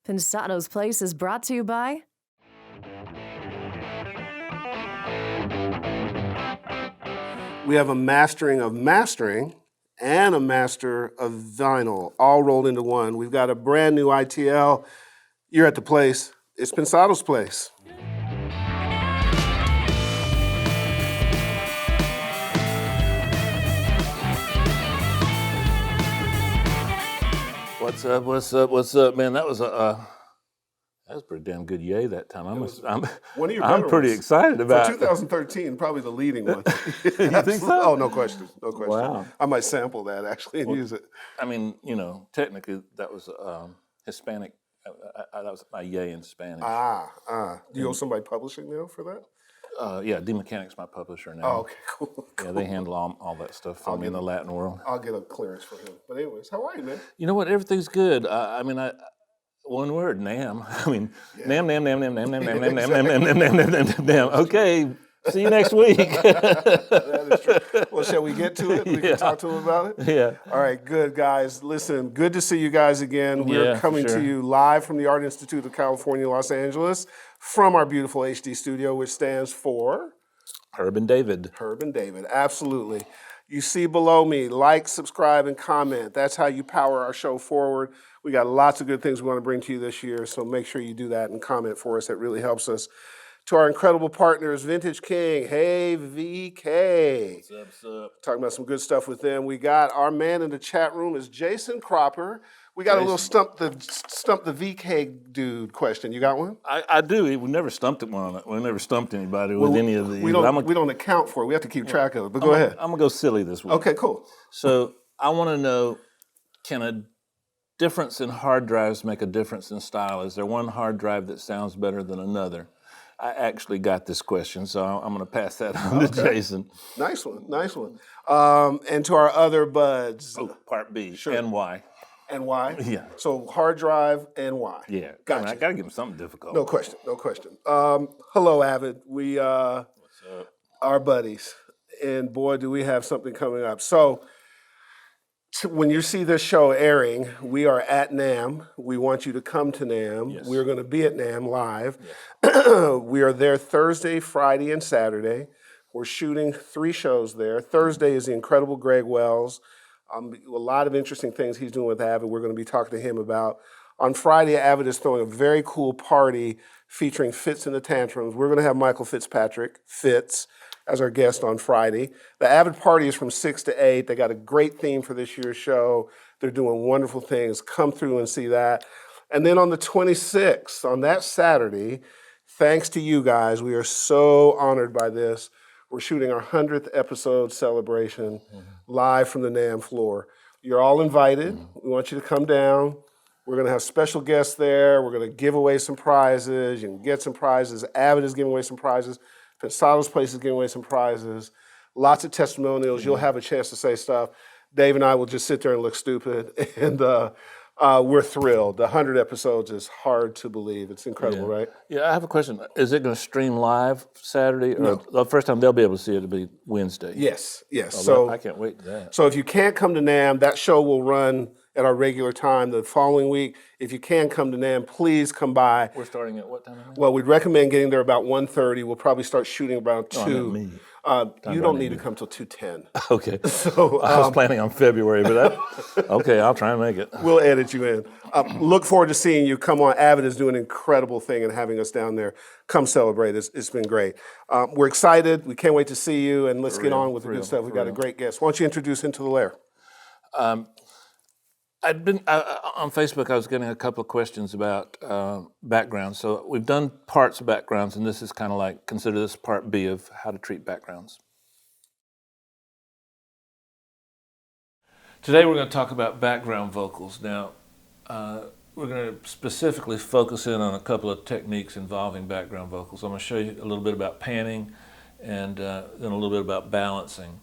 Pensado's Place is brought to you by We have a mastering of mastering and a master of vinyl all rolled into one. We've got a brand new ITL. You're at the place. It's Pensado's Place. What's up, man? That was a pretty damn good yay that time. One of your better I'm pretty ones. excited about For 2013, probably the leading one. You think so? Oh, no question. No question. Wow. I might sample that actually and use it. I mean, technically that was Hispanic. That was my yay in Spanish. Do you owe somebody publishing now for that? Yeah, D Mechanic's my publisher now. Oh, okay, cool. Yeah, they handle all that stuff for me in the Latin world. I'll get a clearance for him. But anyways, how are you, man? You know what? Everything's good. One word, nam. I mean, nam. Okay, see you next week. That is true. Well, shall we get to it? We can talk to him about it? Yeah. All right, good, guys. Listen, good to see you guys again. We're coming to you live from the Art Institute of California, Los Angeles, from our beautiful HD studio, which stands for? Herb and David. Herb and David, absolutely. You see below me, like, subscribe, and comment. That's how you power our show forward. We got lots of good things we want to bring to you this year, so make sure you do that and comment for us. It really helps us. To our incredible partners, Vintage King, hey VK. What's up? Talking about some good stuff with them. We got our man in the chat room is Jason Cropper. We got a little stump the VK dude question. You got one? I do. We never stumped one. We never stumped anybody with any of these. We don't account for it. We have to keep track of it. But go ahead. I'm gonna go silly this week. Okay, cool. So I want to know, can a difference in hard drives make a difference in style? Is there one hard drive that sounds better than another? I actually got this question, so I'm going to pass that on to Jason. Nice one. And to our other buds. Oh, part B, sure. and why. And why? Yeah. So hard drive and why. Yeah. Gotcha. I got to give him something difficult. No question. Hello, Avid. We What's up? Our buddies. And boy, do we have something coming up. So when you see this show airing, we are at NAMM. We want you to come to NAMM. Yes. We're going to be at NAMM live. Yes. We are there Thursday, Friday, and Saturday. We're shooting 3 shows there. Thursday is the incredible Greg Wells. A lot of interesting things he's doing with Avid. We're going to be talking to him about. On Friday, Avid is throwing a very cool party featuring Fitz and the Tantrums. We're going to have Michael Fitzpatrick, Fitz, as our guest on Friday. The Avid party is from 6 to 8. They got a great theme for this year's show. They're doing wonderful things. Come through and see that. And then on the 26th, on that Saturday, thanks to you guys, we are so honored by this. We're shooting our 100th episode celebration live from the NAMM floor. You're all invited. We want you to come down. We're going to have special guests there. We're going to give away some prizes. You can get some prizes. Avid is giving away some prizes. Pensado's Place is giving away some prizes. Lots of testimonials. You'll have a chance to say stuff. Dave and I will just sit there and look stupid. And we're thrilled. The 100 episodes is hard to believe. It's incredible, right? Yeah, I have a question. Is it going to stream live Saturday? Or No. the first time they'll be able to see it will be Wednesday? Yes. Oh, So I can't wait for that. So if you can't come to NAMM, that show will run at our regular time the following week. If you can come to NAMM, please come by. We're starting at what time? Well, we'd recommend getting there about 1:30. We'll probably start shooting around 2. I meant me. You don't need to come till 2:10. Okay. So I was planning on February, but okay, I'll try and make it. we'll edit you in. Look forward to seeing you. Come on, Avid is doing an incredible thing and having us down there. Come celebrate. It's been great. We're excited. We can't wait to see you, and let's get on with the good stuff. We've got a great guest. Why don't you introduce Into the Lair? I'd been on Facebook. I was getting a couple of questions about backgrounds. So we've done parts of backgrounds, and this is kind of like, consider this part B of how to treat backgrounds. Today we're going to talk about background vocals. Now, we're going to specifically focus in on a couple of techniques involving background vocals. I'm going to show you a little bit about panning and then a little bit about balancing.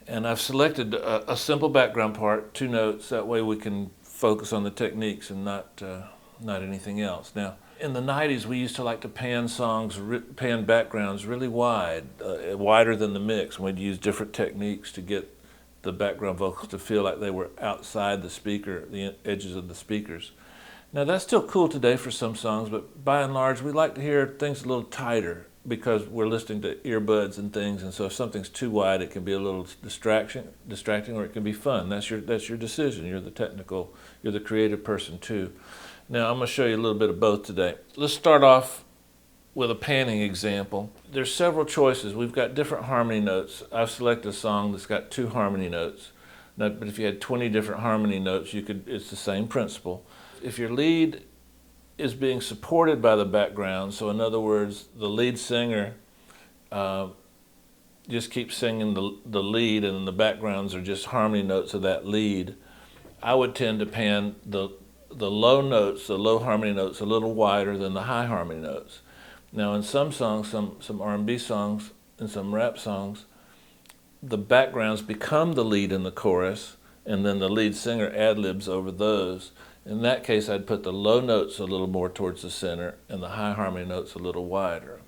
And I've selected a simple background part, 2 notes. That way we can focus on the techniques and not anything else. Now, in the 90s, we used to like to pan songs, pan backgrounds really wide, wider than the mix. And we'd use different techniques to get the background vocals to feel like they were outside the speaker, the edges of the speakers. Now that's still cool today for some songs, but by and large, we like to hear things a little tighter because we're listening to earbuds and things, and so if something's too wide, it can be a little distracting, or it can be fun. That's your decision. You're the creative person too. Now I'm going to show you a little bit of both today. Let's start off with a panning example. There's several choices. We've got different harmony notes. I've selected a song that's got 2 harmony notes. Now, but if you had 20 different harmony notes, it's the same principle. If your lead is being supported by the background, so in other words, the lead singer just keeps singing the lead and the backgrounds are just harmony notes of that lead, I would tend to pan the low notes, the low harmony notes, a little wider than the high harmony notes. Now in some songs, some R&B songs and some rap songs, the backgrounds become the lead in the chorus, and then the lead singer ad-libs over those. In that case, I'd put the low notes a little more towards the center and the high harmony notes a little wider.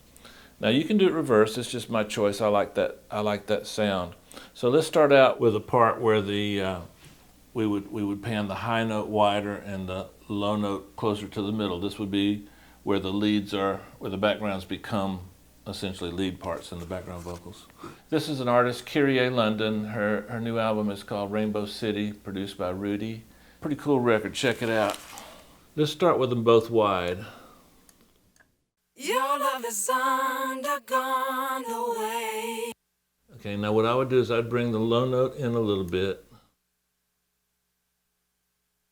Now you can do it reverse, it's just my choice. I like that sound. So let's start out with a part where we would pan the high note wider and the low note closer to the middle. This would be where the backgrounds become essentially lead parts in the background vocals. This is an artist, Kyrie London. Her new album is called Rainbow City, produced by Rudy. Pretty cool record, check it out. Let's start with them both wide. Your love is undergone away. Okay, now what I would do is I'd bring the low note in a little bit.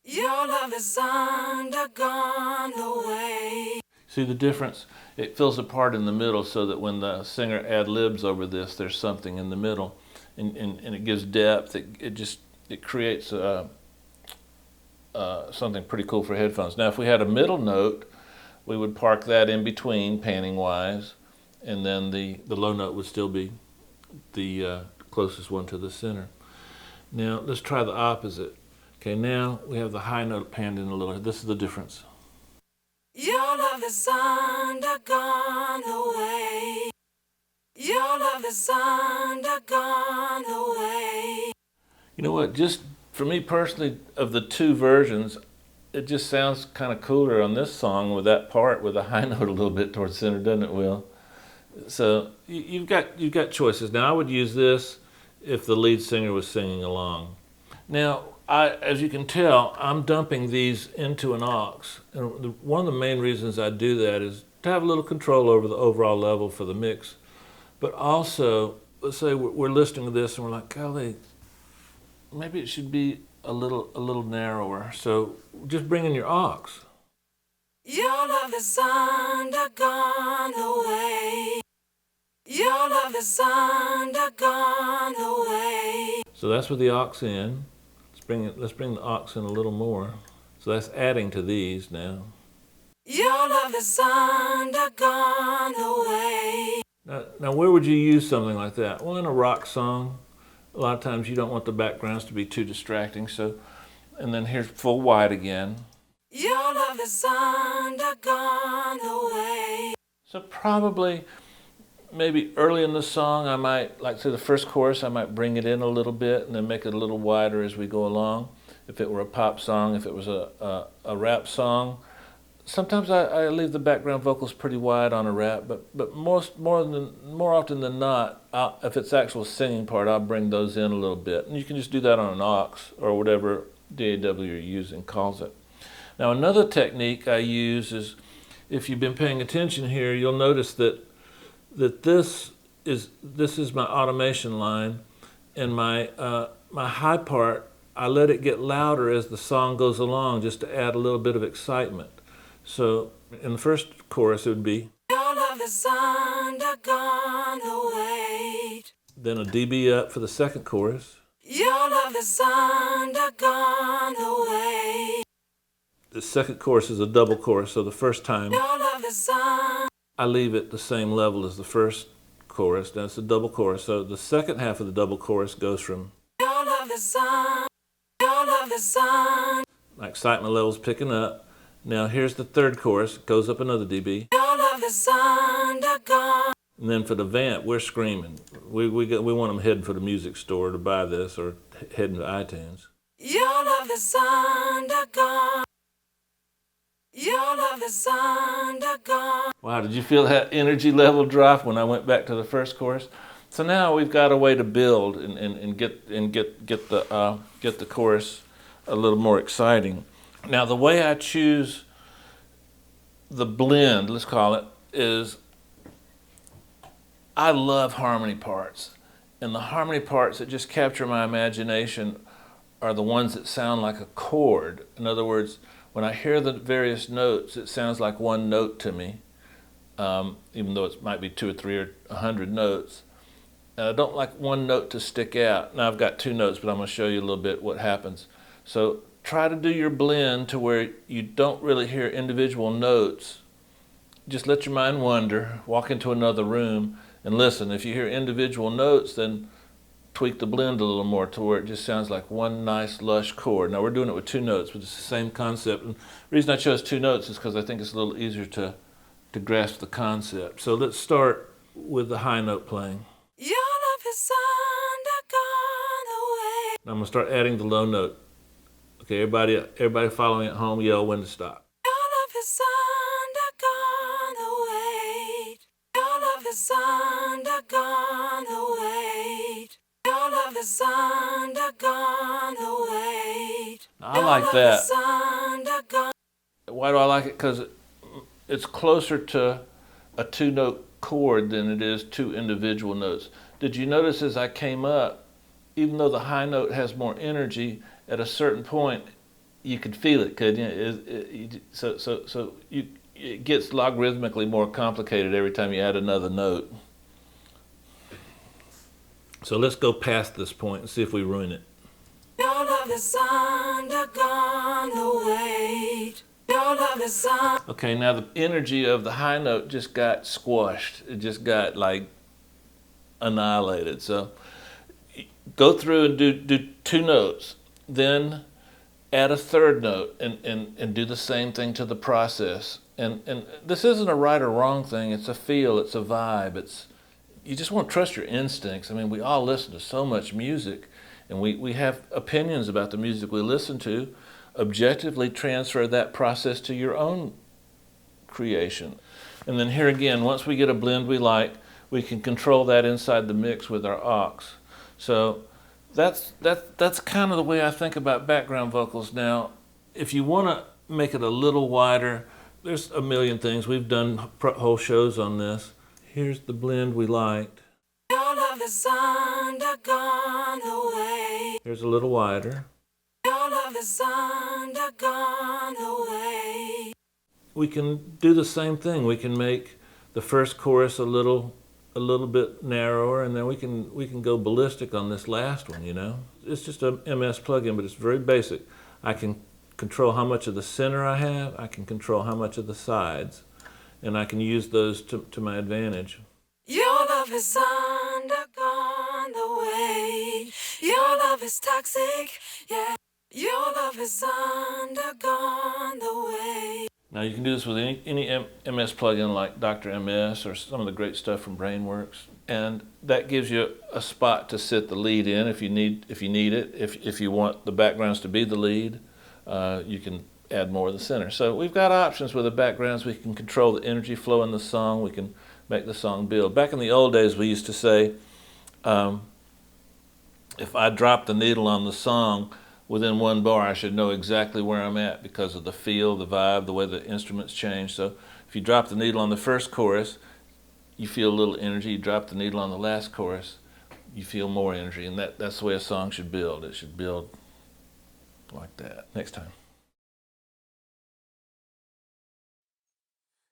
Your love is undergone away. See the difference? It fills a part in the middle so that when the singer ad-libs over this, there's something in the middle, and it gives depth. It creates something pretty cool for headphones. Now if we had a middle note, we would park that in between panning wise, and then the low note would still be the closest one to the center. Now let's try the opposite. Okay, now we have the high note panned in a little. This is the difference. Your love is undergone away. Your love is undergone away. You know what, just for me personally, of the 2 versions, it just sounds kind of cooler on this song with that part with the high note a little bit towards center, doesn't it, Will? So you've got choices. Now I would use this if the lead singer was singing along. Now, as you can tell, I'm dumping these into an aux. And one of the main reasons I do that is to have a little control over the overall level for the mix. But also, let's say we're listening to this and we're like, golly, maybe it should be a little narrower. So just bring in your aux. Your love is undergone away. Your love is undergone away. So that's with the aux in. Let's bring the aux in a little more. So that's adding to these now. Your love is undergone away. Now where would you use something like that? Well, in a rock song, a lot of times you don't want the backgrounds to be too distracting. So, and then here's full wide again. Your love is undergone away. So probably, maybe early in the song, I might, like to the first chorus, I might bring it in a little bit and then make it a little wider as we go along. If it were a pop song, if it was a rap song. Sometimes I leave the background vocals pretty wide on a rap, but more often than not, if it's actual singing part, I'll bring those in a little bit. And you can just do that on an aux or whatever DAW you're using calls it. Now another technique I use is, if you've been paying attention here, you'll notice that this is my automation line, and my high part, I let it get louder as the song goes along just to add a little bit of excitement. So in the first chorus it would be, your love is undergone away. Then a dB up for the second chorus. Your love is undergone away. The second chorus is a double chorus, so the first time Your love is I leave it the same level as the first chorus. That's a double chorus. So the second half of the double chorus goes from your love is your love is my excitement level's picking up. Now here's the third chorus, goes up another dB. your love is undergone. And then for the vamp, we're screaming. We want them heading for the music store to buy this or heading to iTunes. Your love is undergone. Your love is undergone. Wow, did you feel that energy level drop when I went back to the first chorus? So now we've got a way to build and get the chorus a little more exciting. Now the way I choose the blend, let's call it, is I love harmony parts. And the harmony parts that just capture my imagination are the ones that sound like a chord. In other words, when I hear the various notes, it sounds like one note to me, even though it might be 2 or 3 or 100 notes. And I don't like one note to stick out. Now I've got 2 notes, but I'm going to show you a little bit what happens. So try to do your blend to where you don't really hear individual notes. Just let your mind wander, walk into another room, and listen. If you hear individual notes, then tweak the blend a little more to where it just sounds like one nice lush chord. Now we're doing it with 2 notes, but it's the same concept. And the reason I chose 2 notes is because I think it's a little easier to grasp the concept. So let's start with the high note playing. Your love is undergone away. Now I'm gonna start adding the low note. Okay, everybody following at home, yell when to stop. Your love is undergone away. Your love is undergone away. Your love is undergone away. Now, I like that. Your love is undergone. Why do I like it? Because it's closer to a 2-note chord than it is 2 individual notes. Did you notice as I came up, even though the high note has more energy, at a certain point you could feel it, couldn't you? It gets logarithmically more complicated every time you add another note. So let's go past this point and see if we ruin it. Your love is undergone away. Your love is Okay, now the energy of the high note just got squashed. It just got like annihilated. So go through and do 2 notes, then add a 3rd note and do the same thing to the process. And this isn't a right or wrong thing. It's a feel, it's a vibe. You just want to trust your instincts. I mean, we all listen to so much music, and we have opinions about the music we listen to. Objectively transfer that process to your own creation. And then here again, once we get a blend we like, we can control that inside the mix with our aux. So that's kind of the way I think about background vocals. Now, if you want to make it a little wider, there's a million things. We've done whole shows on this. Here's the blend we liked. Your love is undergone away. Here's a little wider. Your love is undergone away. We can do the same thing. We can make the first chorus a little bit narrower, and then we can go ballistic on this last one, you know? It's just a MS plugin, but it's very basic. I can control how much of the center I have, I can control how much of the sides, and I can use those to my advantage. Your love is undergone away. Your love is toxic, yeah. Your love is undergone away. Now you can do this with any MS plugin like Dr. MS or some of the great stuff from Brainworks, and that gives you a spot to sit the lead in if you need it. If you want the backgrounds to be the lead, you can add more of the center. So we've got options with the backgrounds. We can control the energy flow in the song. We can make the song build. Back in the old days, we used to say, if I drop the needle on the song, within 1 bar, I should know exactly where I'm at because of the feel, the vibe, the way the instruments change. So if you drop the needle on the first chorus, you feel a little energy. You drop the needle on the last chorus, you feel more energy. And that's the way a song should build. It should build like that. Next time.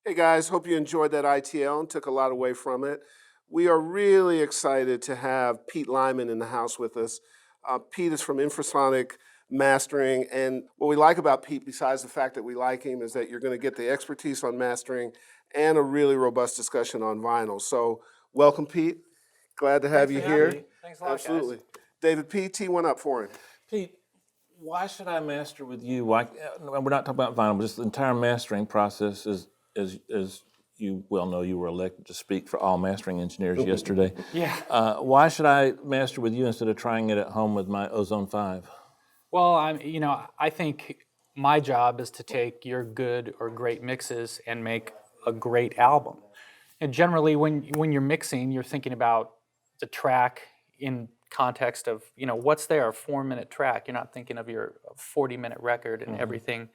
Hey guys, hope you enjoyed that ITL and took a lot away from it. We are really excited to have Pete Lyman in the house with us. Pete is from Infrasonic Mastering, and what we like about Pete, besides the fact that we like him, is that you're going to get the expertise on mastering and a really robust discussion on vinyl. So welcome, Pete. Glad to have you here. Thanks a lot, Absolutely. guys. David P., tee one up for him. Pete, why should I master with you? Why, we're not talking about vinyl, but just the entire mastering process is, as you well know, you were elected to speak for all mastering engineers yesterday. Yeah. Why should I master with you instead of trying it at home with my Ozone 5? Well, I think my job is to take your good or great mixes and make a great album. And generally, when you're mixing, you're thinking about the track in context of, what's there, a 4-minute track. You're not thinking of your 40-minute record and everything.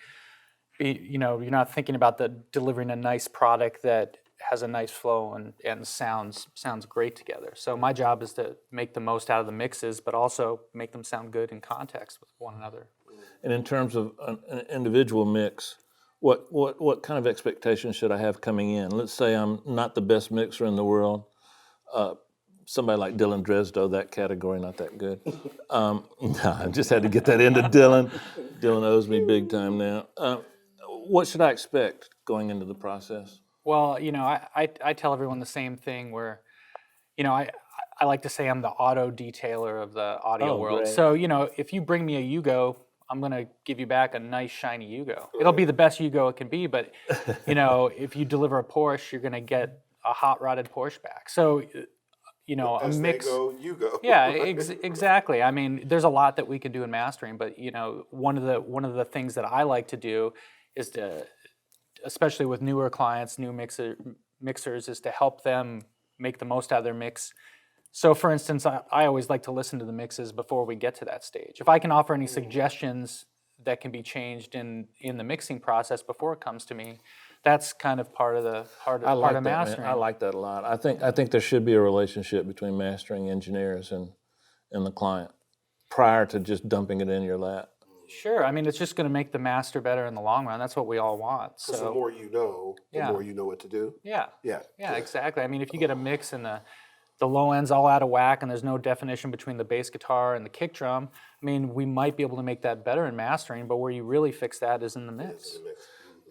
You're not thinking about delivering a nice product that has a nice flow and sounds great together. So my job is to make the most out of the mixes, but also make them sound good in context with one another. And in terms of an individual mix, what kind of expectations should I have coming in? Let's say I'm not the best mixer in the world. Somebody like Dylan Dresdo, that category, not that good. No, I just had to get that into Dylan. Dylan owes me big time now. What should I expect going into the process? Well, I tell everyone the same thing where, I like to say I'm the auto detailer of the audio world. Great. So, if you bring me a Yugo, I'm going to give you back a nice shiny Yugo. It'll be the best Yugo it can be, but, if you deliver a Porsche, you're going to get a hot rodded Porsche back. So, a mix. They go, you go. Yeah, exactly. I mean, there's a lot that we can do in mastering, but one of the things that I like to do is to, especially with newer clients, new mixers, is to help them make the most out of their mix. So, for instance, I always like to listen to the mixes before we get to that stage. If I can offer any suggestions that can be changed in the mixing process before it comes to me, that's kind of part of mastering. I like that a lot. I think there should be a relationship between mastering engineers and the client prior to just dumping it in your lap. Sure. I mean, it's just going to make the master better in the long run. That's what we all want. Because So the more you know, the more you know what to do. yeah, Yeah. exactly. I mean, if you get a mix and the low end's all out of whack and there's no definition between the bass guitar and the kick drum, I mean, we might be able to make that better in mastering, but where you really fix that is in the mix.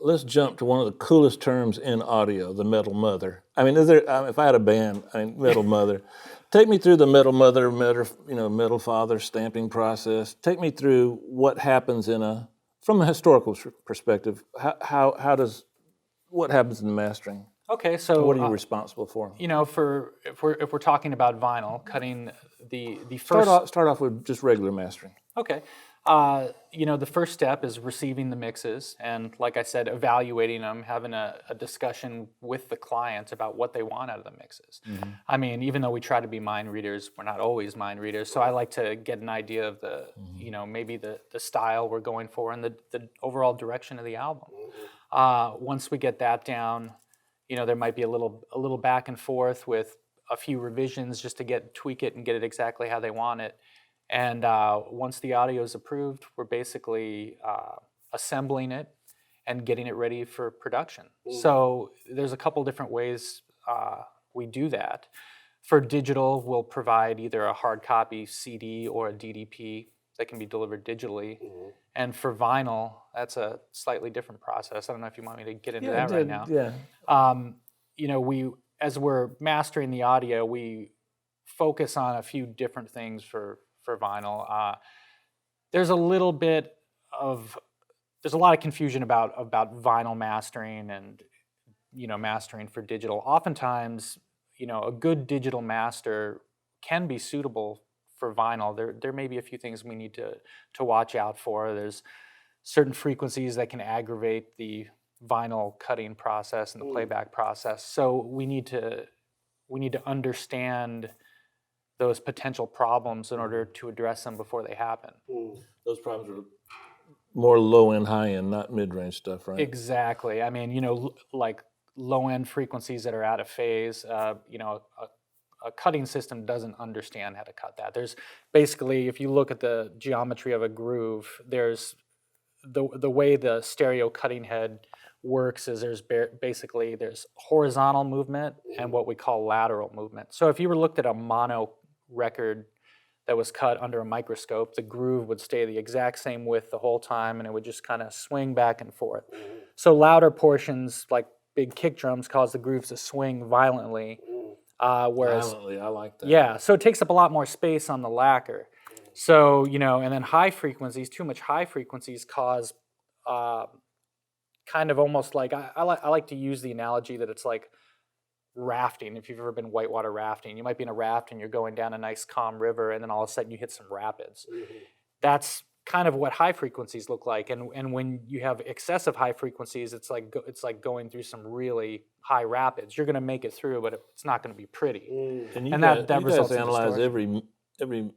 Let's jump to one of the coolest terms in audio, the metal mother. I mean, if I had a band, metal mother. Take me through the metal mother, metal father stamping process. Take me through what happens from a historical perspective. What happens in the mastering? Okay, so What are you responsible for? if we're talking about vinyl, cutting the first. Start off with just regular mastering. Okay. The first step is receiving the mixes and, like I said, evaluating them, having a discussion with the client about what they want out of the mixes. Mm-hmm. I mean, even though we try to be mind readers, we're not always mind readers. So I like to get an idea of the, maybe the style we're going for and the overall direction of the album. Once we get that down, there might be a little back and forth with a few revisions just to tweak it and get it exactly how they want it. And once the audio is approved, we're basically assembling it and getting it ready for production. So there's a couple different ways we do that. For digital, we'll provide either a hard copy CD or a DDP that can be delivered digitally. And for vinyl, that's a slightly different process. I don't know if you want me to get into that right now. Yeah. As we're mastering the audio, we focus on a few different things for vinyl. There's a lot of confusion about vinyl mastering and mastering for digital. Oftentimes, a good digital master can be suitable for vinyl. There may be a few things we need to watch out for. There's certain frequencies that can aggravate the vinyl cutting process and the playback process. So we need to understand those potential problems in order to address them before they happen. Those problems are more low-end, high-end, not mid-range stuff, right? Exactly. I mean, like low-end frequencies that are out of phase, a cutting system doesn't understand how to cut that. There's basically, if you look at the geometry of a groove, there's the way the stereo cutting head works is there's horizontal movement and what we call lateral movement. So if you were looked at a mono record that was cut under a microscope, the groove would stay the exact same width the whole time and it would just kind of swing back and forth. So louder portions like big kick drums cause the grooves to swing violently. Violently, I like that. Yeah, so it takes up a lot more space on the lacquer. So, and then too much high frequencies cause kind of almost like, I like to use the analogy that it's like rafting. If you've ever been whitewater rafting, you might be in a raft and you're going down a nice calm river and then all of a sudden you hit some rapids. That's kind of what high frequencies look like. And when you have excessive high frequencies, it's like going through some really high rapids. You're going to make it through, but it's not going to be pretty. And you And guys, that you results guys in analyze distortion. every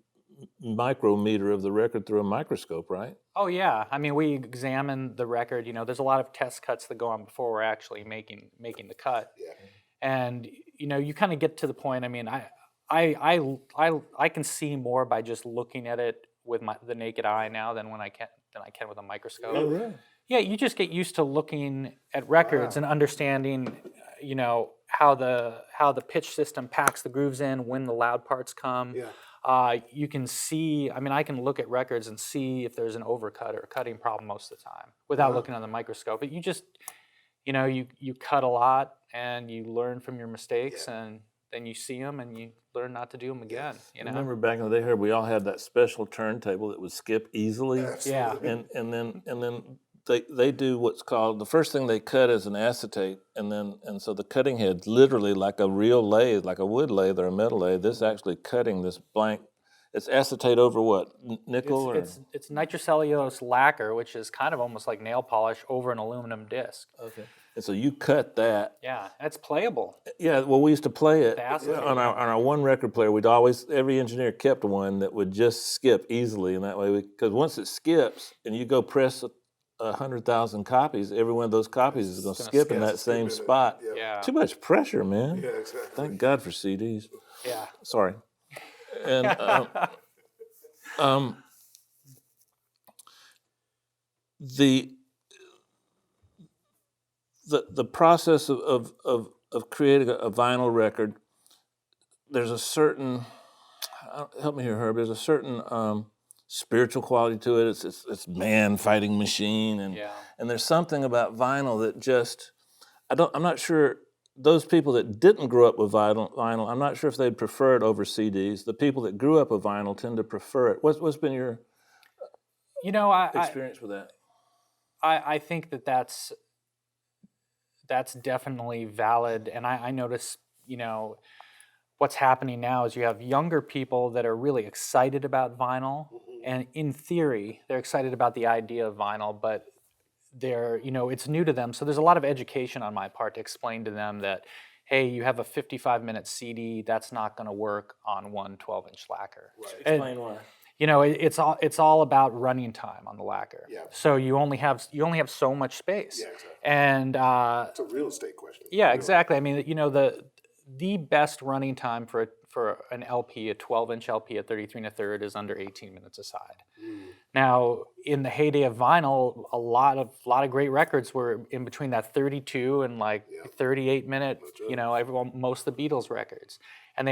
micrometer of the record through a microscope, right? Oh yeah, I mean we examine the record. There's a lot of test cuts that go on before we're actually making the cut. Yeah. And you kind of get to the point. I mean, I can see more by just looking at it with the naked eye now than I can with a microscope. Oh, really? Yeah, you just get used to looking at records and understanding, how the pitch system packs the grooves in when the loud parts come. Yeah. You can see. I mean, I can look at records and see if there's an overcut or a cutting problem most of the time without looking on the microscope. But you just, you cut a lot and you learn from your mistakes, and then you see them and you learn not to do them again. Remember back in the day here, we all had that special turntable that would skip easily. Yeah. And then they do what's called, the first thing they cut is an acetate, and so the cutting head, literally like a real lathe, like a wood lathe or a metal lathe, this actually cutting this blank. It's acetate over what? Nickel? It's nitrocellulose lacquer, which is kind of almost like nail polish over an aluminum disc. Okay. And so you cut that. Yeah, that's playable. Yeah, well, we used to play it Acetate. on our one record player. Every engineer kept one that would just skip easily, and that way, because once it skips and you go press 100,000 copies, every one of those copies is going to skip in that same spot. Yeah. Too much pressure, man. Yeah, exactly. Thank God for CDs. Yeah. Sorry. And the process of creating a vinyl record, there's a certain, help me here, Herb, there's a certain spiritual quality to it. It's man fighting machine, and there's something about vinyl that just, I'm not sure, those people that didn't grow up with vinyl, I'm not sure if they'd prefer it over CDs. The people that grew up with vinyl tend to prefer it. What's been your experience with that? I think that's definitely valid, and I notice, what's happening now is you have younger people that are really excited about vinyl, and in theory, they're excited about the idea of vinyl, but they're, it's new to them. So there's a lot of education on my part to explain to them that, hey, you have a 55-minute CD, that's not going to work on one 12-inch lacquer. Right. Explain why. It's all about running time on the lacquer. Yeah. So you only have so much space. Yeah, exactly. And It's a real estate question. yeah, exactly. I mean, the best running time for an LP, a 12-inch LP at 33 1/3 is under 18 minutes a side. Now, in the heyday of vinyl, a lot of great records were in between that 32 and 38-minute. Most of the Beatles records, and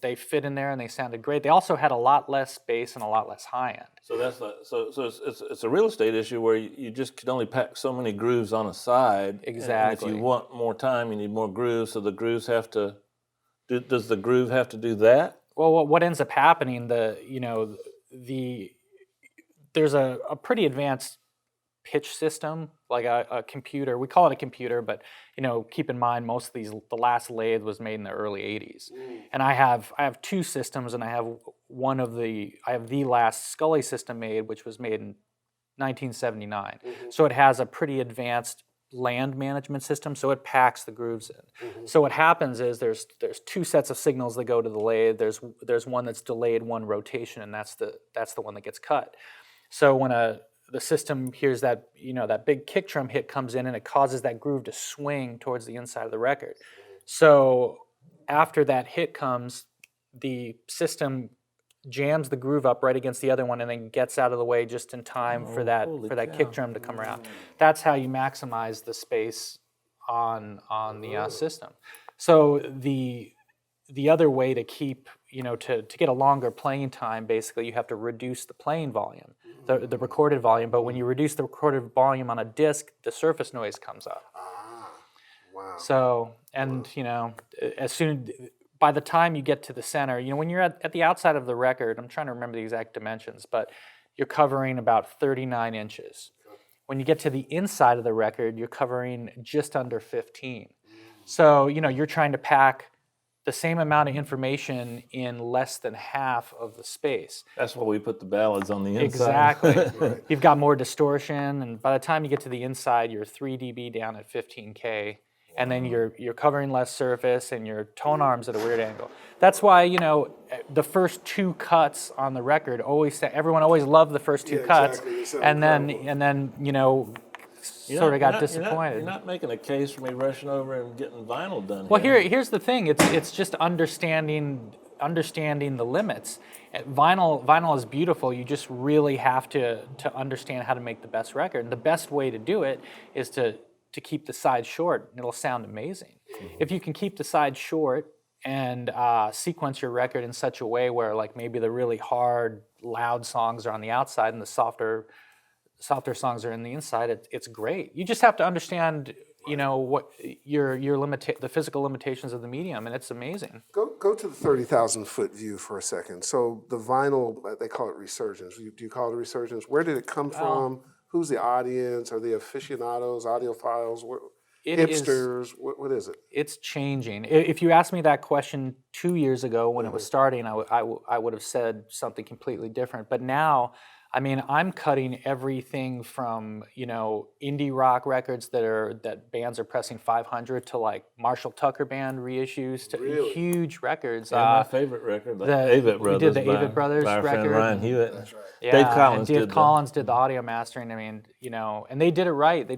they fit in there and they sounded great. They also had a lot less bass and a lot less high end. So that's it's a real estate issue where you just can only pack so many grooves on a side. Exactly. And if you want more time, you need more grooves. So the grooves have to. Does the groove have to do that? Well, what ends up happening, there's a pretty advanced pitch system, like a computer. We call it a computer, but keep in mind most of the last lathe was made in the early 80s. And I have two systems, and I have the last Scully system made, which was made in 1979. So it has a pretty advanced land management system, so it packs the grooves in. So what happens is there's two sets of signals that go to the lathe. There's one that's delayed one rotation, and that's the one that gets cut. So when the system hears that that big kick drum hit comes in, and it causes that groove to swing towards the inside of the record. So after that hit comes, the system jams the groove up right against the other one, and then gets out of the way just in time for that kick drum to come around. That's how you maximize the space on the system. So the other way to keep to get a longer playing time, basically you have to reduce the playing volume, the recorded volume. But when you reduce the recorded volume on a disc, the surface noise comes up. Wow. So by the time you get to the center, when you're at the outside of the record, I'm trying to remember the exact dimensions, but you're covering about 39 inches. When you get to the inside of the record, you're covering just under 15. So, you're trying to pack the same amount of information in less than half of the space. That's why we put the ballads on the inside. Exactly. You've got more distortion, and by the time you get to the inside, you're 3 dB down at 15K, and then you're covering less surface, and your tone arm's at a weird angle. That's why, you know, the first 2 cuts on the record everyone always loved the first 2 cuts, exactly. and then you know, sort of got disappointed. You're not making a case for me rushing over and getting vinyl done. Well, here's the thing. It's just understanding the limits. Vinyl is beautiful. You just really have to understand how to make the best record. And the best way to do it is to keep the sides short, and it'll sound amazing. If you can keep the sides short and sequence your record in such a way where, like, maybe the really hard, loud songs are on the outside and the softer songs are in the inside, it's great. You just have to understand, you know, what the physical limitations of the medium, and it's amazing. Go to the 30,000-foot view for a second. So the vinyl, they call it resurgence. Do you call it a resurgence? Where did it come from? Who's the audience? Are they aficionados, audiophiles, hipsters? What is it? It's changing. If you asked me that question 2 years ago when it was starting, I would have said something completely different. But now, I mean, I'm cutting everything from, you know, indie rock records that bands are pressing 500 to, like, Marshall Tucker Band reissues to huge records. My favorite record, the Avett Brothers. We did the Avett Brothers by our friend record. Ryan Hewitt. That's right. Yeah, Dave Collins did the audio mastering. I mean, you know, and they did it right. They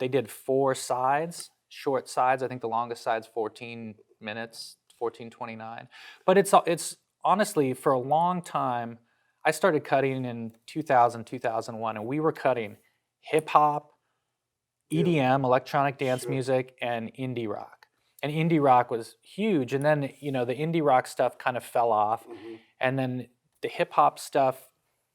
did 4 sides, short sides. I think the longest side's 14 minutes, 14:29. But it's honestly, for a long time, I started cutting in 2000, 2001, and we were cutting hip hop, EDM, electronic dance music, and indie rock. And indie rock was huge. And then, you know, the indie rock stuff kind of fell off. And then the hip hop stuff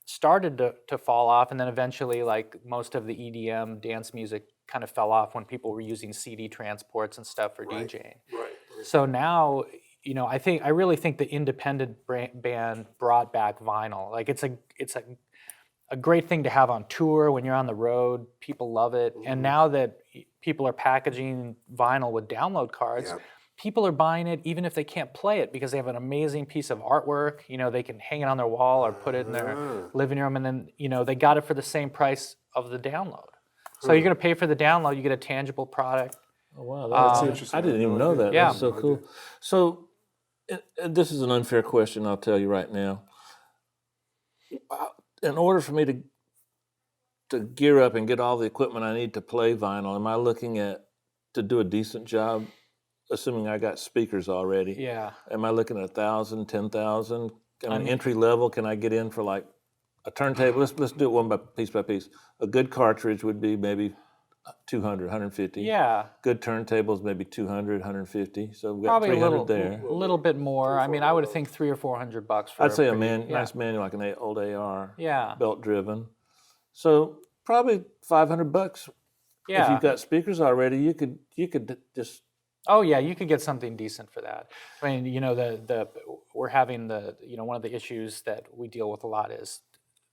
started to fall off. And then eventually, like, most of the EDM dance music kind of fell off when people were using CD transports and stuff for DJing. Right. So now, you know, I really think the independent band brought back vinyl. Like, it's a great thing to have on tour when you're on the road. People love it. And now that people are packaging vinyl with download cards, people are buying it even if they can't play it because they have an amazing piece of artwork. You know, they can hang it on their wall or put it in their living room, and then, you know, they got it for the same price of the download. So you're going to pay for the download, you get a tangible product. Oh, wow, that's interesting. I didn't even know that. Yeah. That's so cool. So, this is an unfair question, I'll tell you right now. In order for me to gear up and get all the equipment I need to play vinyl, am I looking to do a decent job, assuming I got speakers already? Yeah. Am I looking at 1,000, 10,000? I mean, entry level, can I get in for, like, a turntable? Let's do it one by piece. A good cartridge would be maybe 200, 150. Yeah. Good turntables, maybe 200, 150. So we've got Probably 300 there. a little bit more. I mean, I would think $300 or $400 for. I'd say nice manual, like an old AR. Yeah. Belt driven. So probably $500. Yeah. If you've got speakers already, you could just. Oh yeah, you could get something decent for that. I mean, you know, we're having one of the issues that we deal with a lot is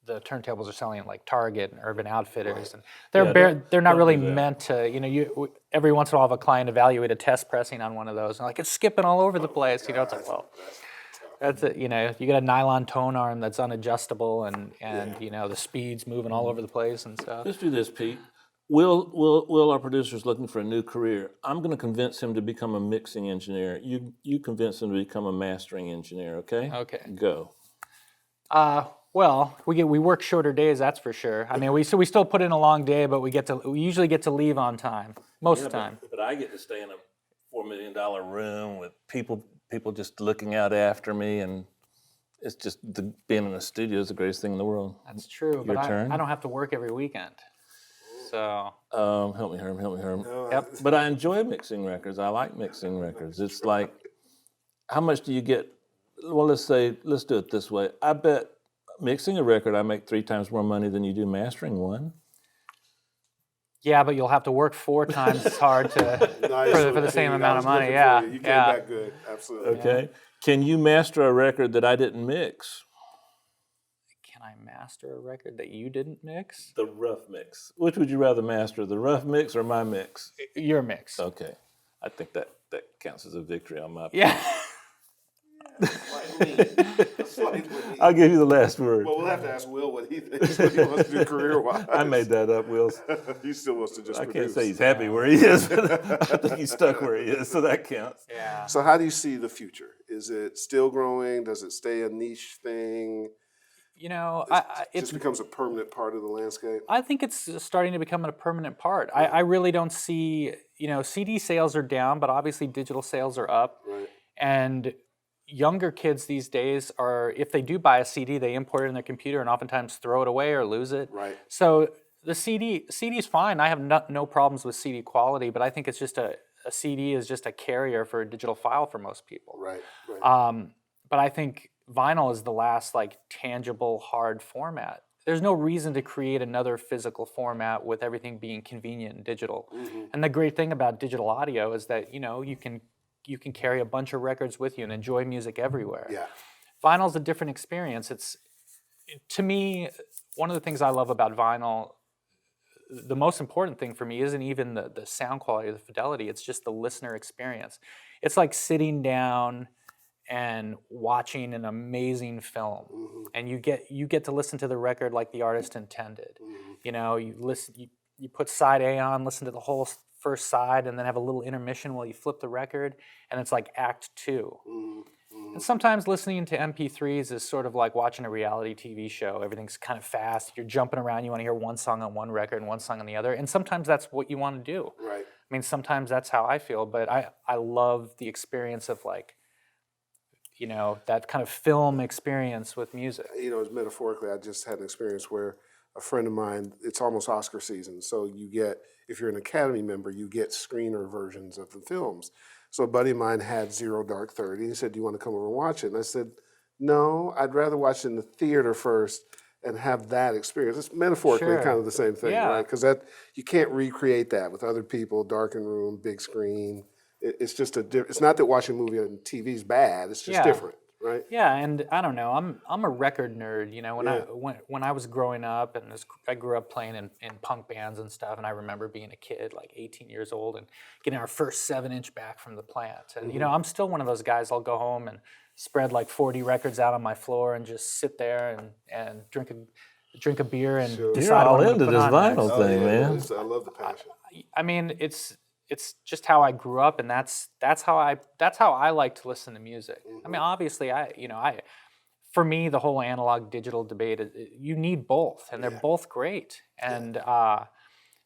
the turntables are selling at, like, Target and Urban Outfitters, and they're not really meant to. You know, every once in a while, have a client evaluate a test pressing on one of those, and, like, it's skipping all over the place. You know, it's like, well, that's it. You know, you got a nylon tone arm that's unadjustable, and you know, the speed's moving all over the place and stuff. Let's do this, Pete. Will, our producer's looking for a new career. I'm going to convince him to become a mixing engineer. You convince him to become a mastering engineer. Okay. Okay. Go. Well, we work shorter days, that's for sure. I mean, we still put in a long day, but we usually get to leave on time most of the time. But I get to stay in a $4 million room with people just looking out after me, and it's just being in a studio is the greatest thing in the world. That's true. Your but turn. I don't have to work every weekend, so. Help me, Herm. Yep. But I enjoy mixing records. I like mixing records. It's like, how much do you get? Well, let's do it this way. I bet mixing a record, I make 3 times more money than you do mastering one. Yeah, but you'll have to work 4 times as hard for the same amount of money. Yeah, you came back good. Absolutely. Okay. Yeah. Can you master a record that I didn't mix? Can I master a record that you didn't mix? The rough mix. Which would you rather master, the rough mix or my mix? Your mix. Okay. I think that counts as a victory on my part. Yeah. Slightly. I'll give you the last word. Well, we'll have to ask Will what he thinks, what he wants to do career-wise. I made that up, Will. He still wants to just I produce. can't say he's happy where he is, but I think he's stuck where he is, so that counts. Yeah. So how do you see the future? Is it still growing? Does it stay a niche thing? You know, It just becomes a permanent part of the landscape? I think it's starting to become a permanent part. I really don't see, you know, CD sales are down, but obviously digital sales are up. Right. And younger kids these days are, if they do buy a CD, they import it in their computer and oftentimes throw it away or lose it. Right. So the CD is fine. I have no problems with CD quality, but I think it's just a CD is just a carrier for a digital file for most people. Right. Right. But I think vinyl is the last like tangible hard format. There's no reason to create another physical format with everything being convenient and digital. And the great thing about digital audio is that, you know, you can carry a bunch of records with you and enjoy music everywhere. Yeah. Vinyl's a different experience. To me, one of the things I love about vinyl, the most important thing for me isn't even the sound quality or the fidelity, it's just the listener experience. It's like sitting down and watching an amazing film, and you get to listen to the record like the artist intended. You know, you put side A on, listen to the whole first side, and then have a little intermission while you flip the record, and it's like act 2. And sometimes listening to MP3s is sort of like watching a reality TV show. Everything's kind of fast. You're jumping around. You want to hear one song on one record and one song on the other. And sometimes that's what you want to do. Right. I mean, sometimes that's how I feel. But I love the experience of like, you know, that kind of film experience with music. You know, metaphorically, I just had an experience where a friend of mine, it's almost Oscar season. So you get, if you're an Academy member, you get screener versions of the films. So a buddy of mine had Zero Dark 30. He said, do you want to come over and watch it? And I said, no, I'd rather watch it in the theater first and have that experience. It's metaphorically Sure. kind of the same thing, Yeah. right? Because that you can't recreate that with other people, darkened room, big screen. It's just it's not that watching a movie on TV is bad. It's just Yeah. different, right? Yeah, and I don't know. I'm a record nerd. You know, when I was growing up, and I grew up playing in punk bands and stuff, and I remember being a kid, like 18 years old, and getting our first 7-inch back from the plant. And you know, I'm still one of those guys. I'll go home and spread like 40 records out on my floor and just sit there and drink a beer and Sure. decide You're all what I'm into gonna this put on vinyl next. thing, man. I love the passion. I mean, it's just how I grew up, and that's how I like to listen to music. I mean, obviously, for me, the whole analog digital debate, you need both, and they're both great. And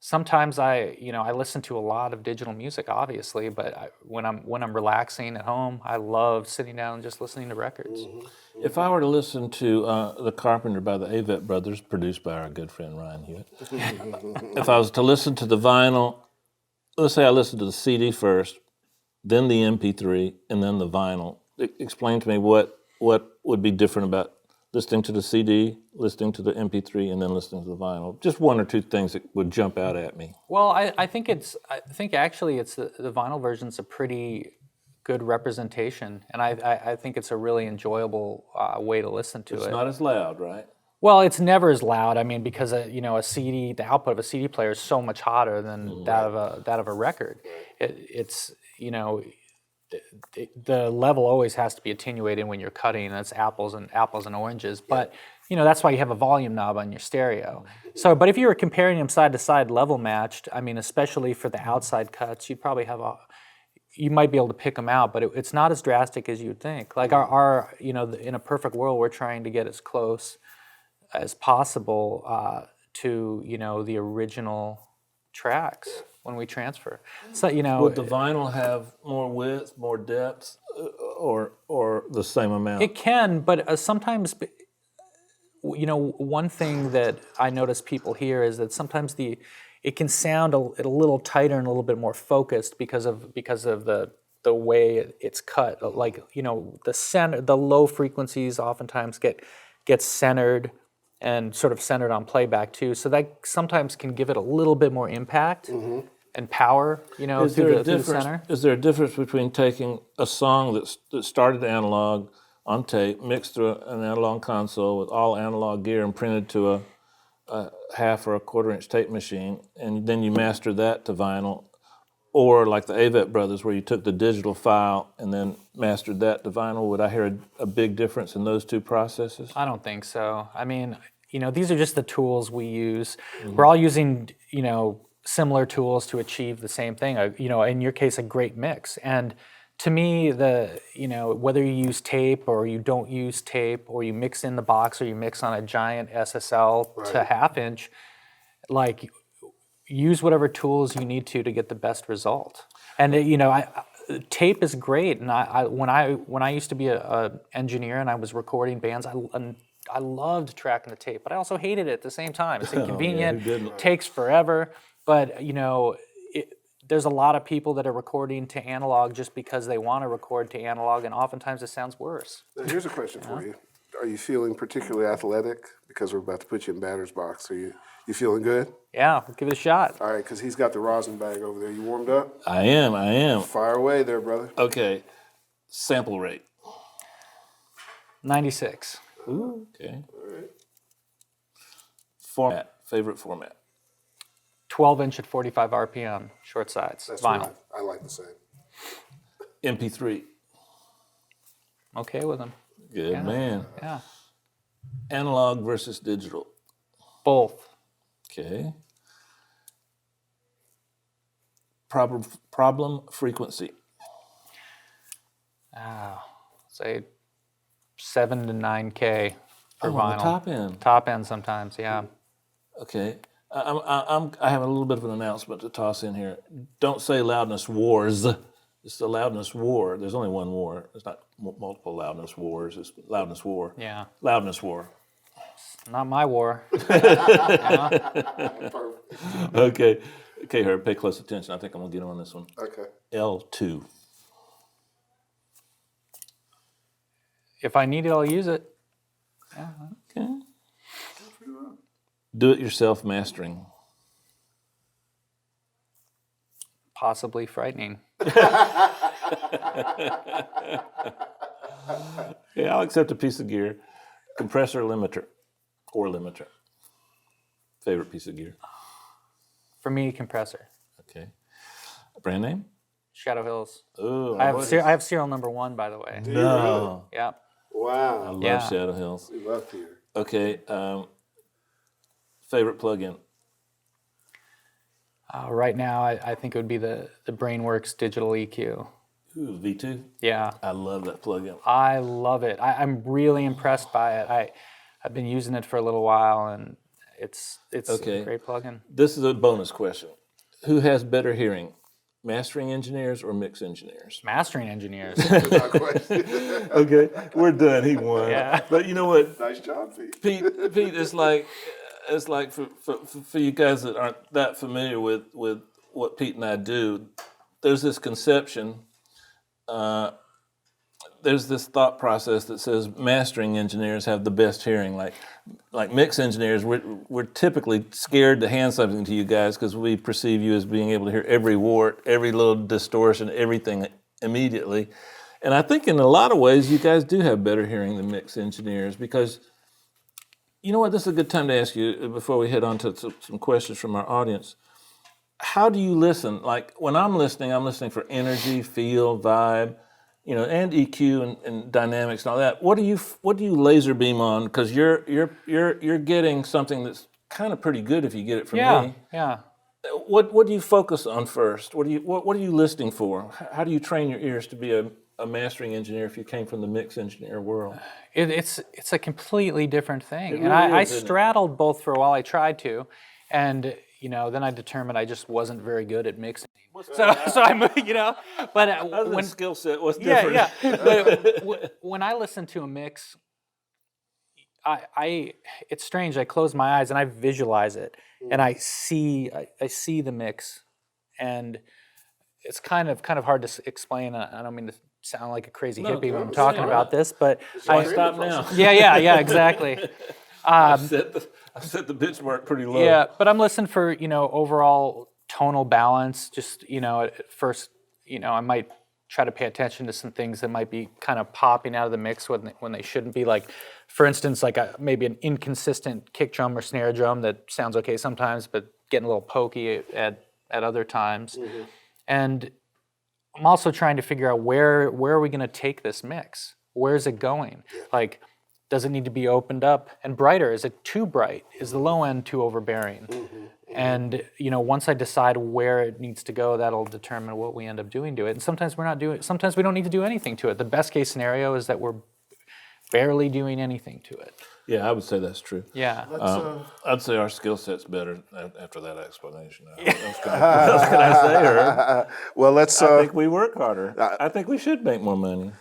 sometimes I listen to a lot of digital music, obviously, but when I'm relaxing at home, I love sitting down and just listening to records. If I were to listen to The Carpenter by the Avett Brothers, produced by our good friend Ryan Hewitt, if I was to listen to the vinyl, let's say I listened to the CD first, then the MP3, and then the vinyl. Explain to me what would be different about listening to the CD, listening to the MP3, and then listening to the vinyl. Just one or two things that would jump out at me. Well, I think actually it's the vinyl version's a pretty good representation, and I think it's a really enjoyable way to listen to it. It's not as loud, right? Well, it's never as loud. I mean, because a CD, the output of a CD player is so much hotter than that of a record. It's the level always has to be attenuated when you're cutting. And it's apples and oranges. But that's why you have a volume knob on your stereo. So, but if you were comparing them side to side, level matched, I mean, especially for the outside cuts, you'd probably have you might be able to pick them out, but it's not as drastic as you'd think. Like our in a perfect world, we're trying to get as close as possible to the original tracks when we transfer. So Would the vinyl have more width, more depth, or the same amount? it can, but sometimes one thing that I notice people hear is that sometimes it can sound a little tighter and a little bit more focused because of the way it's cut. Like the low frequencies oftentimes get centered and sort of centered on playback too. So that sometimes can give it a little bit more impact and power, through the center. Is there a difference between taking a song that started analog on tape, mixed through an analog console with all analog gear and printed to a half or a quarter-inch tape machine, and then you master that to vinyl, or like the Avett brothers, where you took the digital file and then mastered that to vinyl? Would I hear a big difference in those two processes? I don't think so. I mean, these are just the tools we use. We're all using, similar tools to achieve the same thing. In your case, a great mix. And to me, whether you use tape or you don't use tape, or you mix in the box or you mix on a giant SSL to half-inch, like, use whatever tools you need to get the best result. And tape is great. And when I used to be a engineer and I was recording bands, I loved tracking the tape, but I also hated it at the same time. It's inconvenient, takes forever. But there's a lot of people that are recording to analog just because they want to record to analog, and oftentimes it sounds worse. Now, here's a question for you. Are you feeling particularly athletic? Because we're about to put you in batter's box. Are you feeling good? Yeah, give it a shot. All right, because he's got the rosin bag over there. You warmed up? I am. Fire away there, brother. Okay. Sample rate. 96. Ooh, okay. All right. Format. Favorite format. 12-inch at 45 RPM, short sides, That's vinyl. what I like the same. MP3. Okay with them. Good man. Yeah. Analog versus digital. Both. Okay. Problem frequency. Say 7 to 9K for vinyl. On the top end. Top end sometimes, yeah. Okay. I have a little bit of an announcement to toss in here. Don't say loudness wars. It's the loudness war. There's only one war. There's not multiple loudness wars. It's loudness war. Yeah. Loudness war. Not my war. Okay. Okay, Herb, pay close attention. I think I'm going to get on this one. Okay. L2. If I need it, I'll use it. Okay. Do-it-yourself mastering. Possibly frightening. Yeah, I'll accept a piece of gear. Compressor limiter or limiter. Favorite piece of gear. For me, compressor. Okay. Brand name? Shadow Hills. Oh, I have serial number 1, by the way. no. Yeah. I Wow. love Yeah. Shadow Hills. We love here. Okay. Favorite plugin? Right now, I think it would be the BrainWorks Digital EQ. Ooh, V2. Yeah. I love that plugin. I love it. I'm really impressed by it. I've been using it for a little while, and it's Okay. a great plugin. This is a bonus question. Who has better hearing? Mastering engineers or mix engineers? Mastering engineers. Without question. Okay, we're done. He won. Yeah. But you know what, Nice job, Pete. Pete, it's like for you guys that aren't that familiar with what Pete and I do, there's this conception, there's this thought process that says mastering engineers have the best hearing. Like mix engineers, we're typically scared to hand something to you guys because we perceive you as being able to hear every wart, every little distortion, everything immediately. And I think in a lot of ways, you guys do have better hearing than mix engineers because, you know what, this is a good time to ask you before we head on to some questions from our audience. How do you listen? Like when I'm listening for energy, feel, vibe, and EQ and dynamics and all that. What do you laser beam on? Because you're getting something that's kind of pretty good if you get it from me. Yeah. What do you focus on first? What are you listening for? How do you train your ears to be a mastering engineer if you came from the mix engineer world? It's a completely different thing. It And really I is, isn't it? straddled both for a while. I tried to. And, then I determined I just wasn't very good at mixing. So I'm, but Other than skill set, what's yeah, different? But when I listen to a mix, it's strange. I close my eyes and I visualize it, and I see the mix, and it's kind of hard to explain. I don't mean to sound like a crazy hippie when I'm talking about this, but Stop now. yeah, exactly. I've set the benchmark pretty low. Yeah, but I'm listening for overall tonal balance. Just at first, I might try to pay attention to some things that might be kind of popping out of the mix when they shouldn't be. Like, for instance, maybe an inconsistent kick drum or snare drum that sounds okay sometimes, but getting a little pokey at other times. Mm-hmm. And I'm also trying to figure out where are we going to take this mix? Where is it going? Like, does it need to be opened up and brighter? Is it too bright? Is the low end too overbearing? And once I decide where it needs to go, that'll determine what we end up doing to it. And sometimes sometimes we don't need to do anything to it. The best case scenario is that we're barely doing anything to it. Yeah, I would say that's true. Yeah. I'd say our skill set's better after that explanation. What else can I say, Herb? Well, let's. I think we work harder. I think we should make more money.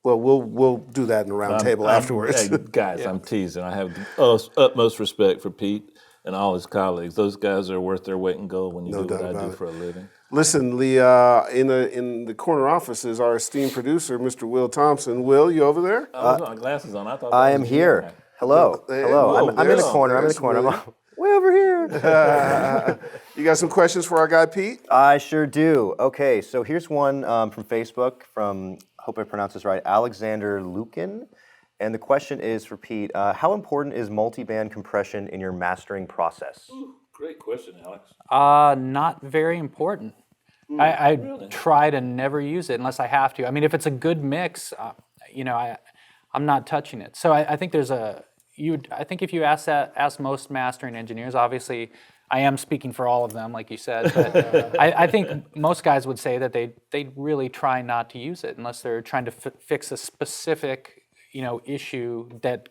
Well, we'll do that in the round table afterwards. Hey, guys, I'm teasing. I have utmost respect for Pete and all his colleagues. Those guys are worth their weight in gold when you do what I do for a living. Listen, in the corner office is our esteemed producer, Mr. Will Thompson. Will, you over there? I have my glasses on. I thought I am here. Hello. Hello. I'm in the corner. I'm in the corner. I'm way over here. You got some questions for our guy, Pete? I sure do. Okay, so here's one from Facebook from, hope I pronounce this right, Alexander Lukin. And the question is for Pete, how important is multiband compression in your mastering process? Ooh, great question, Alex. Not very important. I really? Try to never use it unless I have to. I mean, if it's a good mix, I'm not touching it. So I think I think if you ask most mastering engineers, obviously I am speaking for all of them, like you said, but I think most guys would say that they really try not to use it unless they're trying to fix a specific issue that,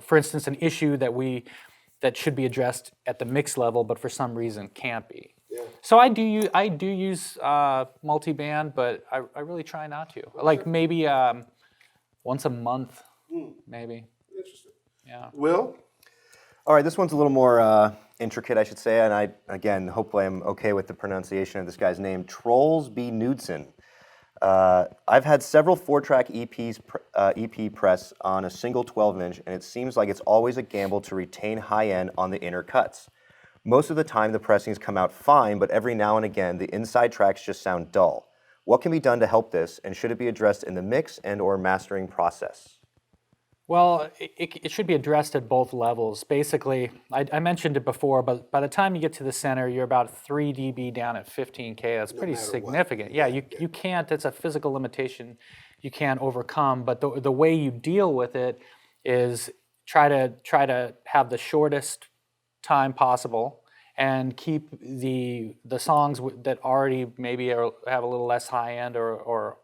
for instance, an issue that should be addressed at the mix level, but for some reason can't be. Yeah. So I do use multiband, but I really try not to. Like maybe once a month, maybe. Interesting. Yeah. Will? All right, this one's a little more intricate, I should say, and hopefully I'm okay with the pronunciation of this guy's name, Trolls B. Knudsen. I've had several 4-track EP press on a single 12-inch, and it seems like it's always a gamble to retain high end on the inner cuts. Most of the time the pressings come out fine, but every now and again the inside tracks just sound dull. What can be done to help this, and should it be addressed in the mix and or mastering process? Well, it should be addressed at both levels. Basically, I mentioned it before, but by the time you get to the center, you're about 3 dB down at 15K. That's pretty significant. Yeah, you can't, it's a physical limitation you can't overcome, but the way you deal with it is try to have the shortest time possible and keep the songs that already maybe have a little less high end or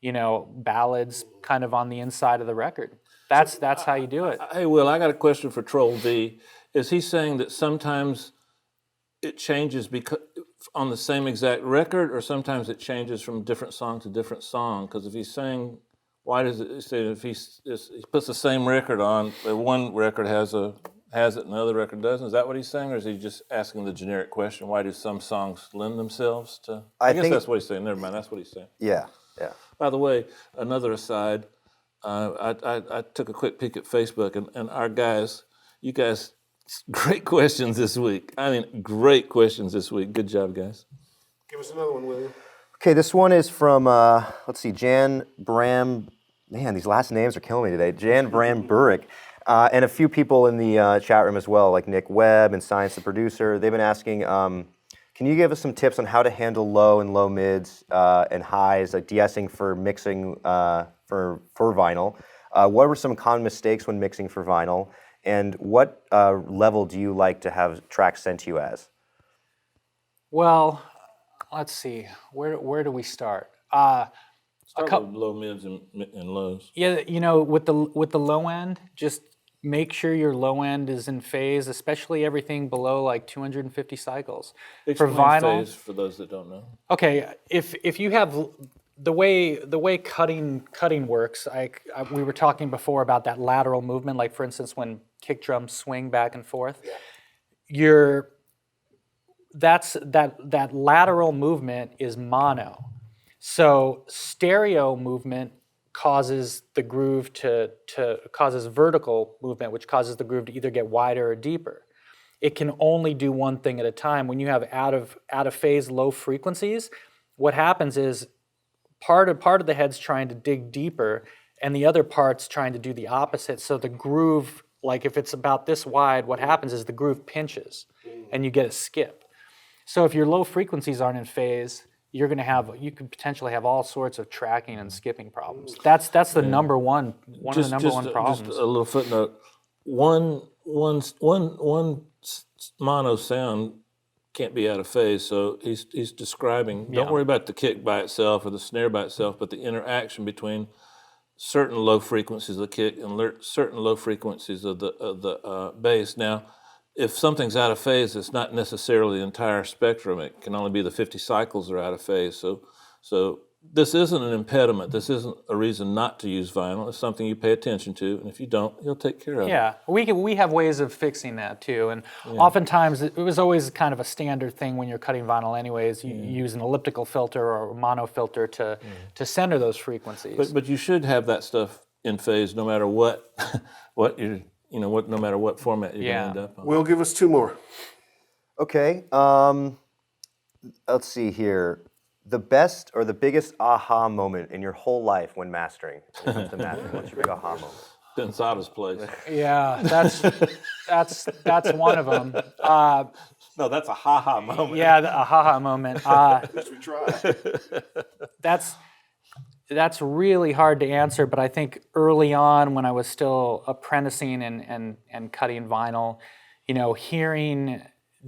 ballads kind of on the inside of the record. That's how you do it. Hey, Will, I got a question for Troll D. Is he saying that sometimes it changes because on the same exact record, or sometimes it changes from different song to different song? Because if he's saying, why does it say if he puts the same record on, but one record has it and the other record doesn't? Is that what he's saying, or is he just asking the generic question? Why do some songs lend themselves to? I guess that's what he's saying. Never mind, that's what he's saying. Yeah. By the way, another aside. I took a quick peek at Facebook, and our guys, you guys, great questions this week. I mean, great questions this week. Good job, guys. Give us another one, William. Okay, this one is from, Jan Bram. Man, these last names are killing me today. Jan Bram Burek. And a few people in the chat room as well, like Nick Webb and Science the Producer. They've been asking, can you give us some tips on how to handle low and low mids and highs, like de-essing for mixing for vinyl? What were some common mistakes when mixing for vinyl? And what level do you like to have tracks sent to you as? Well, let's see. Where do we start? Start with low mids and lows. Yeah, with the low end, just make sure your low end is in phase, especially everything below like 250 cycles. Explain for vinyl, phase for those that don't know. Okay, if you have the way cutting works, we were talking before about that lateral movement. Like for instance, when kick drums swing back and forth, that lateral movement is mono. So stereo movement causes the groove causes vertical movement, which causes the groove to either get wider or deeper. It can only do one thing at a time. When you have out of phase low frequencies, what happens is part of the head's trying to dig deeper, and the other part's trying to do the opposite. So the groove, like if it's about this wide, what happens is the groove pinches, and you get a skip. So if your low frequencies aren't in phase, you could potentially have all sorts of tracking and skipping problems. That's the number one of the number one problems. Just a little footnote. One mono sound can't be out of phase, so he's describing. Don't worry about the kick by itself or the snare by itself, but the interaction between certain low frequencies of the kick and certain low frequencies of the bass. Now, if something's out of phase, it's not necessarily the entire spectrum. It can only be the 50 cycles that are out of phase. So this isn't an impediment. This isn't a reason not to use vinyl. It's something you pay attention to, and if you don't, he'll take care of it. Yeah, we have ways of fixing that too, and oftentimes it was always kind of a standard thing when you're cutting vinyl anyways. You use an elliptical filter or a mono filter to center those frequencies. But you should have that stuff in phase no matter what no matter what format you're going to end up on. Will, give us two more. Okay. Let's see here. The best or the biggest aha moment in your whole life when mastering? When it comes to mastering, what's your big aha moment? Pensado's place. Yeah, that's one of them. No, that's a ha-ha moment. Yeah, a ha-ha moment. At least we tried. That's really hard to answer, but I think early on when I was still apprenticing and cutting vinyl,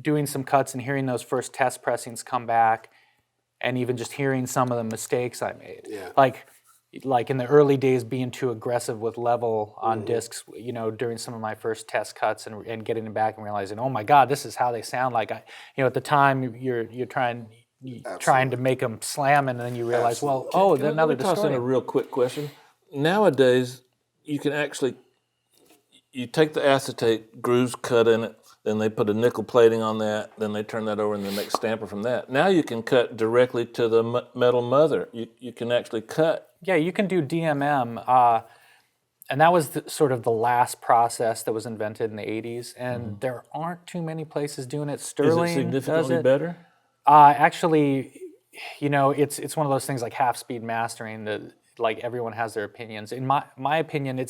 doing some cuts and hearing those first test pressings come back, and even just hearing some of the mistakes I made. Yeah. Like in the early days being too aggressive with level on discs, during some of my first test cuts and getting them back and realizing, oh my God, this is how they sound like. At the time you're trying to make them slam, and then you realize, they're another distortion. Toss in a real quick question. Nowadays, you can actually, you take the acetate, grooves cut in it, then they put a nickel plating on that, then they turn that over and they make stamper from that. Now you can cut directly to the metal mother. You can actually cut. Yeah, you can do DMM, and that was sort of the last process that was invented in the 80s, and there aren't too many places doing it. Sterling Is it significantly does it. better? Actually, it's one of those things like half-speed mastering that like everyone has their opinions. In my opinion,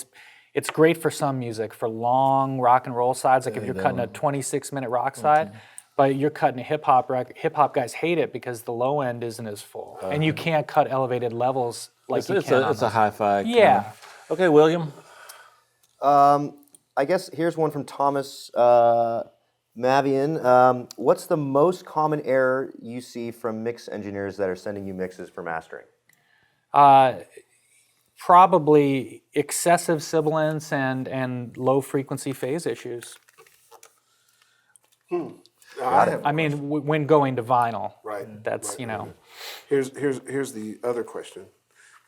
it's great for some music, for long rock and roll sides, like if you're cutting a 26-minute rock side, but you're cutting a hip-hop record. Hip-hop guys hate it because the low end isn't as full, and you can't cut elevated levels like you can. It's a hi-fi. Yeah. Okay, William. I guess here's one from Thomas Mavian. What's the most common error you see from mix engineers that are sending you mixes for mastering? Probably excessive sibilance and low frequency phase issues. I mean, when going to vinyl, Right. That's right. Here's the other question: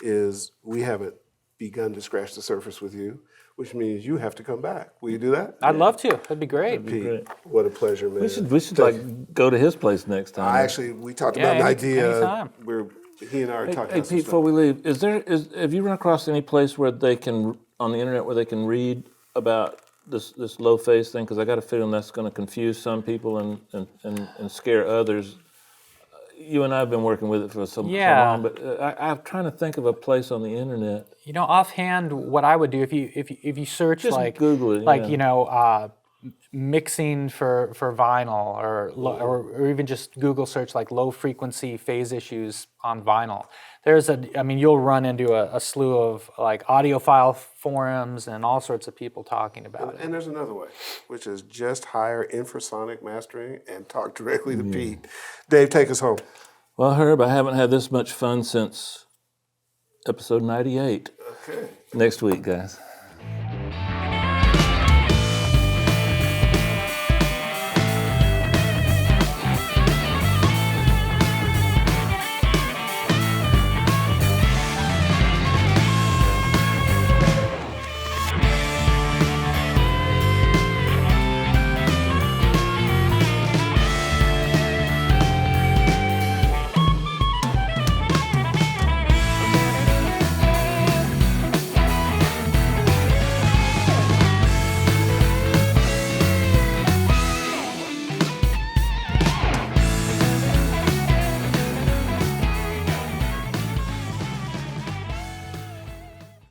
is we haven't begun to scratch the surface with you, which means you have to come back. Will you do that? I'd love to. That'd be great. Pete, what a pleasure, man. We should like go to his place next time. We talked about an idea anytime. where he and I are talking Hey about some Pete, before we leave, have you run across any place where they can, on the internet, where they can read about this low phase thing? Because I got a feeling that's going to confuse some people and scare others. You and I have been working with it for so long, but I'm trying to think of a place on the internet. Offhand, what I would do if you search Just like Google it, mixing for vinyl or even just Google search like low frequency phase issues on vinyl. You'll run into a slew of like audiophile forums and all sorts of people talking about it. And there's another way, which is just hire infrasonic mastering and talk directly to Pete. Dave, take us home. Well, Herb, I haven't had this much fun since episode 98. Okay. Next week, guys.